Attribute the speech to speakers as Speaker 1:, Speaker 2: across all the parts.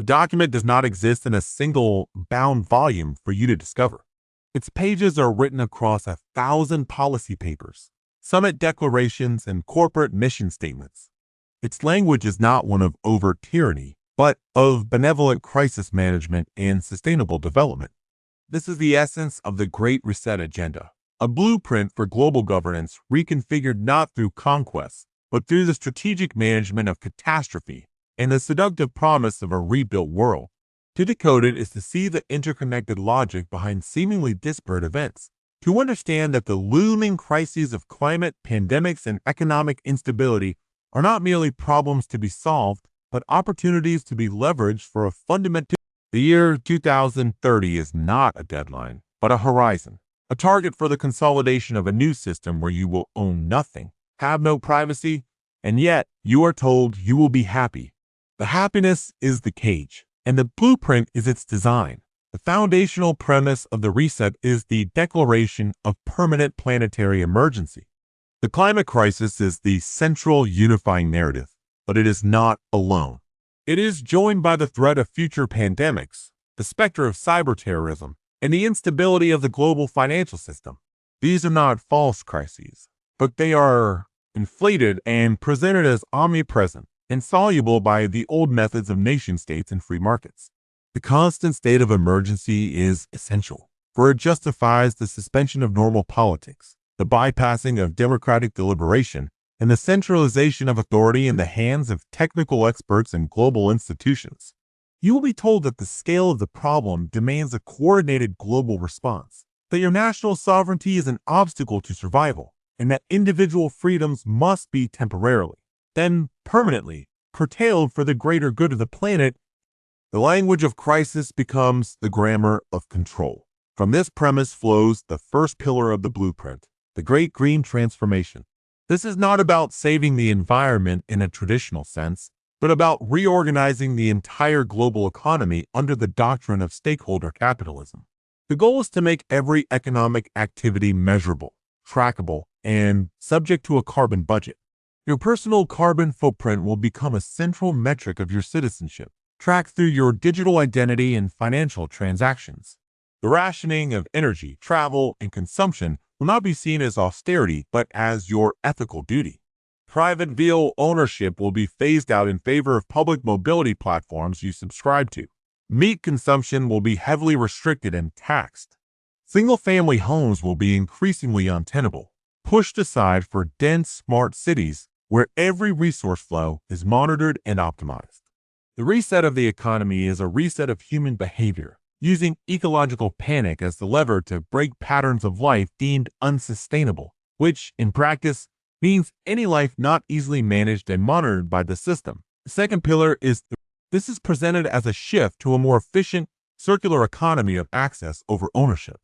Speaker 1: The document does not exist in a single bound volume for you to discover. Its pages are written across 1,000 policy papers, summit declarations, and corporate mission statements. Its language is not one of overt tyranny, but of benevolent crisis management and sustainable development. This is the essence of the Great Reset Agenda, a blueprint for global governance reconfigured not through conquest, but through the strategic management of catastrophe and the seductive promise of a rebuilt world. To decode it is to see the interconnected logic behind seemingly disparate events, to understand that the looming crises of climate, pandemics, and economic instability are not merely problems to be solved, but opportunities to be leveraged for a fundamental. The year 2030 is not a deadline, but a horizon, a target for the consolidation of a new system where you will own nothing, have no privacy, and yet you are told you will be happy. The happiness is the cage, and the blueprint is its design. The foundational premise of the reset is the declaration of permanent planetary emergency. The climate crisis is the central unifying narrative, but it is not alone. It is joined by the threat of future pandemics, the specter of cyber terrorism, and the instability of the global financial system. These are not false crises, but they are inflated and presented as omnipresent, insoluble by the old methods of nation-states and free markets. The constant state of emergency is essential, for it justifies the suspension of normal politics, the bypassing of democratic deliberation, and the centralization of authority in the hands of technical experts and global institutions. You will be told that the scale of the problem demands a coordinated global response, that your national sovereignty is an obstacle to survival, and that individual freedoms must be temporarily, then permanently, curtailed for the greater good of the planet. The language of crisis becomes the grammar of control. From this premise flows the first pillar of the blueprint, the Great Green Transformation. This is not about saving the environment in a traditional sense, but about reorganizing the entire global economy under the doctrine of stakeholder capitalism. The goal is to make every economic activity measurable, trackable, and subject to a carbon budget. Your personal carbon footprint will become a central metric of your citizenship, tracked through your digital identity and financial transactions. The rationing of energy, travel, and consumption will not be seen as austerity, but as your ethical duty. Private vehicle ownership will be phased out in favor of public mobility platforms you subscribe to. Meat consumption will be heavily restricted and taxed. Single-family homes will be increasingly untenable, pushed aside for dense, smart cities where every resource flow is monitored and optimized. The reset of the economy is a reset of human behavior, using ecological panic as the lever to break patterns of life deemed unsustainable, which, in practice, means any life not easily managed and monitored by the system. The second pillar is this is presented as a shift to a more efficient, circular economy of access over ownership.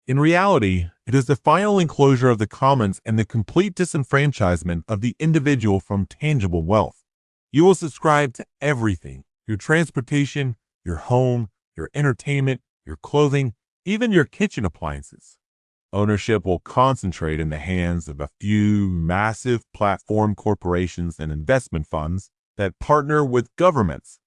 Speaker 1: In reality, it is the final enclosure of the commons and the complete disenfranchisement of the individual from tangible wealth. You will subscribe to everything: your transportation, your home, your entertainment, your clothing, even your kitchen appliances. Ownership will concentrate in the hands of a few massive platform corporations and investment funds that partner with governments.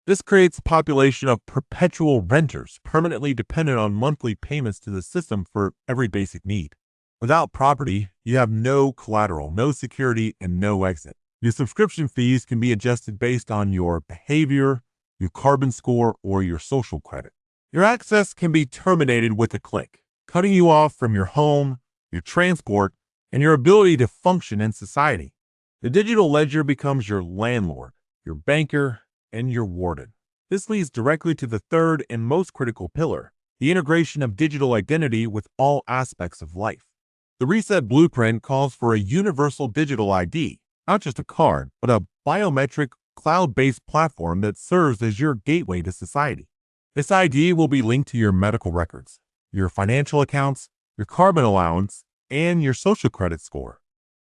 Speaker 1: This creates a population of perpetual renters, permanently dependent on monthly payments to the system for every basic need. Without property, you have no collateral, no security, and no exit. Your subscription fees can be adjusted based on your behavior, your carbon score, or your social credit. Your access can be terminated with a click, cutting you off from your home, your transport, and your ability to function in society. The digital ledger becomes your landlord, your banker, and your warden. This leads directly to the third and most critical pillar, the integration of digital identity with all aspects of life. The Reset Blueprint calls for a universal digital ID, not just a card, but a biometric, cloud-based platform that serves as your gateway to society. This ID will be linked to your medical records, your financial accounts, your carbon allowance, and your social credit score.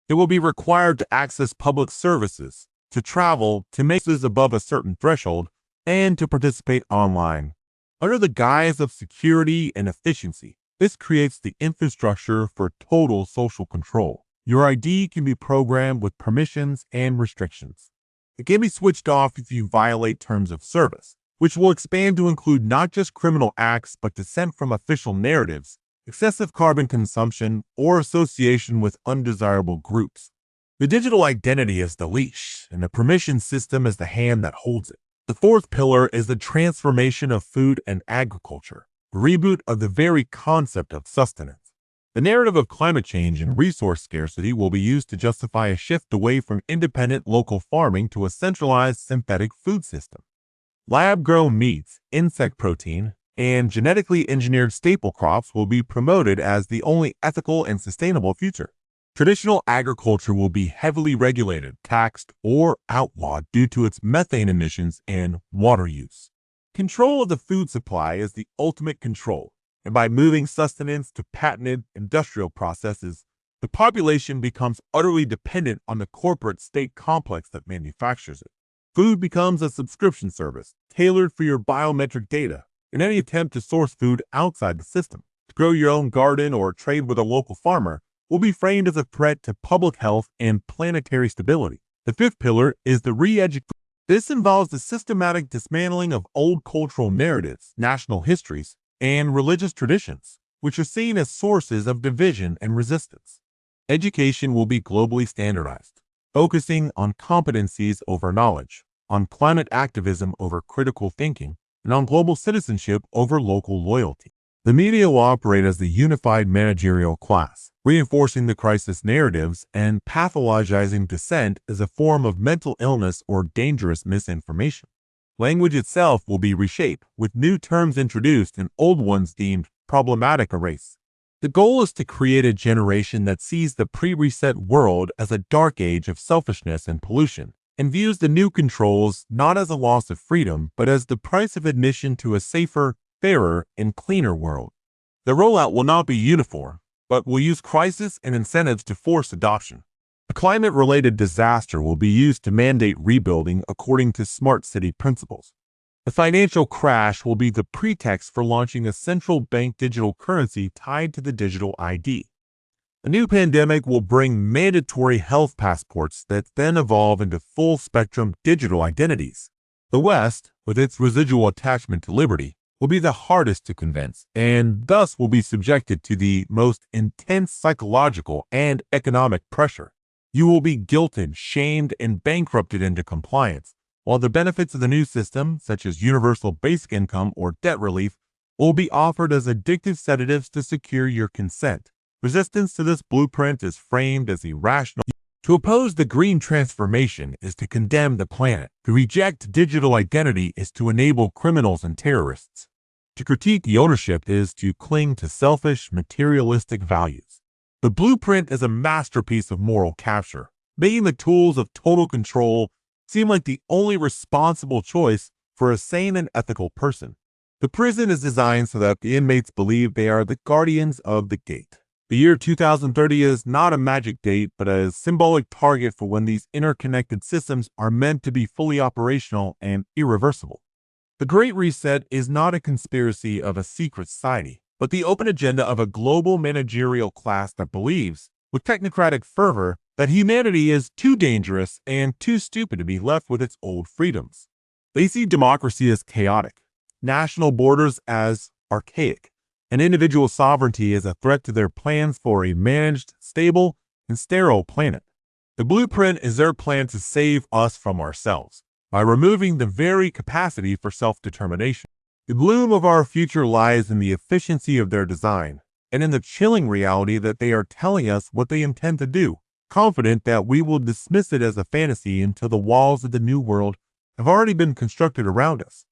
Speaker 1: It will be required to access public services, to travel, to make this above a certain threshold, and to participate online. Under the guise of security and efficiency, this creates the infrastructure for total social control. Your ID can be programmed with permissions and restrictions. It can be switched off if you violate terms of service, which will expand to include not just criminal acts but dissent from official narratives, excessive carbon consumption, or association with undesirable groups. The digital identity is the leash, and the permission system is the hand that holds it. The fourth pillar is the transformation of food and agriculture, a reboot of the very concept of sustenance. The narrative of climate change and resource scarcity will be used to justify a shift away from independent local farming to a centralized synthetic food system. Lab-grown meats, insect protein, and genetically engineered staple crops will be promoted as the only ethical and sustainable future. Traditional agriculture will be heavily regulated, taxed, or outlawed due to its methane emissions and water use. Control of the food supply is the ultimate control, and by moving sustenance to patented industrial processes, the population becomes utterly dependent on the corporate state complex that manufactures it. Food becomes a subscription service, tailored for your biometric data, and any attempt to source food outside the system, to grow your own garden or trade with a local farmer, will be framed as a threat to public health and planetary stability. The fifth pillar is the re-education. This involves the systematic dismantling of old cultural narratives, national histories, and religious traditions, which are seen as sources of division and resistance. Education will be globally standardized, focusing on competencies over knowledge, on climate activism over critical thinking, and on global citizenship over local loyalty. The media will operate as the unified managerial class, reinforcing the crisis narratives and pathologizing dissent as a form of mental illness or dangerous misinformation. Language itself will be reshaped, with new terms introduced and old ones deemed problematic erased. The goal is to create a generation that sees the pre-reset world as a dark age of selfishness and pollution, and views the new controls not as a loss of freedom, but as the price of admission to a safer, fairer, and cleaner world. The rollout will not be uniform, but will use crisis and incentives to force adoption. A climate-related disaster will be used to mandate rebuilding according to smart city principles. The financial crash will be the pretext for launching a central bank digital currency tied to the digital ID. A new pandemic will bring mandatory health passports that then evolve into full-spectrum digital identities. The West, with its residual attachment to liberty, will be the hardest to convince, and thus will be subjected to the most intense psychological and economic pressure. You will be guilted, shamed, and bankrupted into compliance, while the benefits of the new system, such as universal basic income or debt relief, will be offered as addictive sedatives to secure your consent. Resistance to this blueprint is framed as irrational. To oppose the green transformation is to condemn the planet. To reject digital identity is to enable criminals and terrorists. To critique the ownership is to cling to selfish, materialistic values. The blueprint is a masterpiece of moral capture, making the tools of total control seem like the only responsible choice for a sane and ethical person. The prison is designed so that the inmates believe they are the guardians of the gate. The year 2030 is not a magic date, but a symbolic target for when these interconnected systems are meant to be fully operational and irreversible. The Great Reset is not a conspiracy of a secret society, but the open agenda of a global managerial class that believes, with technocratic fervor, that humanity is too dangerous and too stupid to be left with its old freedoms. They see democracy as chaotic, national borders as archaic, and individual sovereignty as a threat to their plans for a managed, stable, and sterile planet. The blueprint is their plan to save us from ourselves, by removing the very capacity for self-determination. The bloom of our future lies in the efficiency of their design, and in the chilling reality that they are telling us what they intend to do, confident that we will dismiss it as a fantasy until the walls of the new world have already been constructed around us.